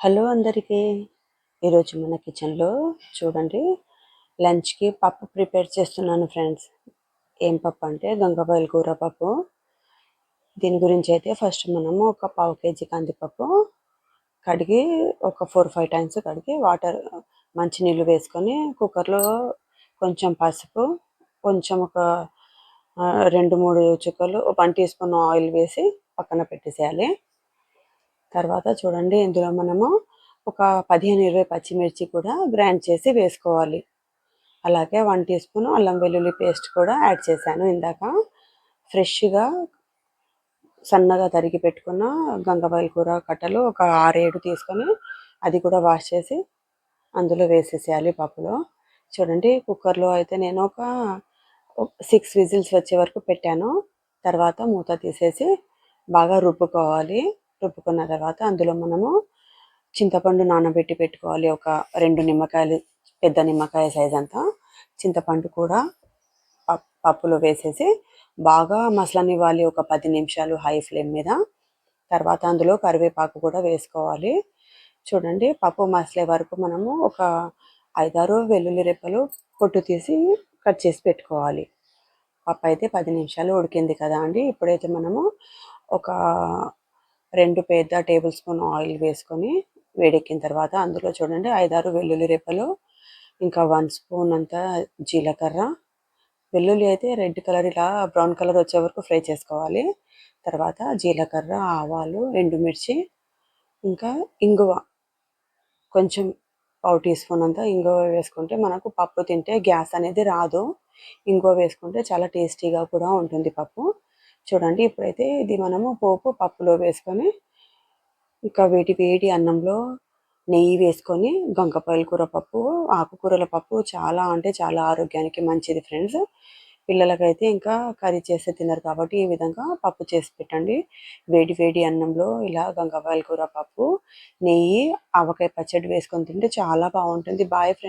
Hello అందరికీ. ఈరోజు మన కిచెన్లో చూడండి, లంచ్కి పప్పు ప్రిపేర్ చేస్తున్నాను ఫ్రెండ్స్. ఏం పప్పు అంటే గంగవాయిల కూర పప్పు. దీని గురించి అయితే ఫస్ట్ మనము ఒక పావు కేజీ కందిపప్పు కడిగి ఒక 4-5 టైమ్స్ కడిగి మంచినీళ్ళు వేసుకొని కుక్కర్లో కొంచెం పసుపు, కొంచెం ఒక 2-3 చుక్కలు 1 టీ స్పూన్ ఆయిల్ వేసి పక్కన పెట్టేసేయాలి. తర్వాత చూడండి, ఇందులో మనము ఒక 15-20 పచ్చిమిర్చి కూడా గ్రైండ్ చేసి వేసుకోవాలి. అలాగే 1 టీ స్పూన్ అల్లం వెల్లుల్లి పేస్ట్ కూడా యాడ్ చేశాను. ఇందాక ఫ్రెష్గా సన్నగా తరిగి పెట్టుకున్న గంగవాయిల కూర కట్టలు ఒక 6-7 తీసుకొని అది కూడా వాష్ చేసి అందులో వేసేసేయాలి పప్పులో. చూడండి, కుక్కర్లో అయితే నేను ఒక 6 విజిల్స్ వచ్చే వరకు పెట్టాను. తర్వాత మూత తీసేసి బాగా రుబ్బుకోవాలి. రుబ్బుకున్న తర్వాత అందులో మనము చింతపండు నానబెట్టి పెట్టుకోవాలి. ఒక 2 నిమ్మకాయలు, పెద్ద నిమ్మకాయ సైజ్ అంతా చింతపండు కూడా పప్పులో వేసేసి బాగా మసలనివ్వాలి ఒక 10 నిమిషాలు హై ఫ్లేమ్ మీద. తర్వాత అందులో కరివేపాకు కూడా వేసుకోవాలి. చూడండి, పప్పు మసలే వరకు మనము ఒక 5-6 వెల్లుల్లి రెప్పలు పొట్టు తీసి కట్ చేసి పెట్టుకోవాలి. పప్పు అయితే 10 నిమిషాలు ఉడికింది కదా అండి. ఇప్పుడైతే మనము ఒక 2 పెద్ద టేబుల్ స్పూన్ ఆయిల్ వేసుకొని వేడెక్కిన తర్వాత అందులో చూడండి 5-6 వెల్లుల్లి రెప్పలు, ఇంకా 1 స్పూన్ అంతా జీలకర్ర. వెల్లుల్లి అయితే రెడ్ కలర్ ఇలా బ్రౌన్ కలర్ వచ్చే వరకు ఫ్రై చేసుకోవాలి. తర్వాత జీలకర్ర, ఆవాలు, ఎండుమిర్చి, ఇంకా ఇంగువ కొంచెం 1 టీ స్పూన్ అంతా ఇంగువ వేసుకుంటే మనకు పప్పు తింటే గ్యాస్ అనేది రాదు. ఇంగువ వేసుకుంటే చాలా టేస్టీగా కూడా ఉంటుంది పప్పు. చూడండి, ఇప్పుడైతే ఇది మనము పోపు పప్పులో వేసుకొని ఇంకా వేడి అన్నంలో నెయ్యి వేసుకొని గంగవాయిల కూర పప్పు, ఆకుకూరల పప్పు చాలా అంటే చాలా ఆరోగ్యానికి మంచిది ఫ్రెండ్స్. పిల్లలకైతే ఇంకా కర్రీ చేస్తే తినరు కాబట్టి ఈ విధంగా పప్పు చేసి పెట్టండి. వేడి అన్నంలో ఇలా గంగవాయిల కూర పప్పు, నెయ్యి, ఆవకాయ పచ్చడి వేసుకొని తింటే చాలా బాగుంటుంది. Bye friends.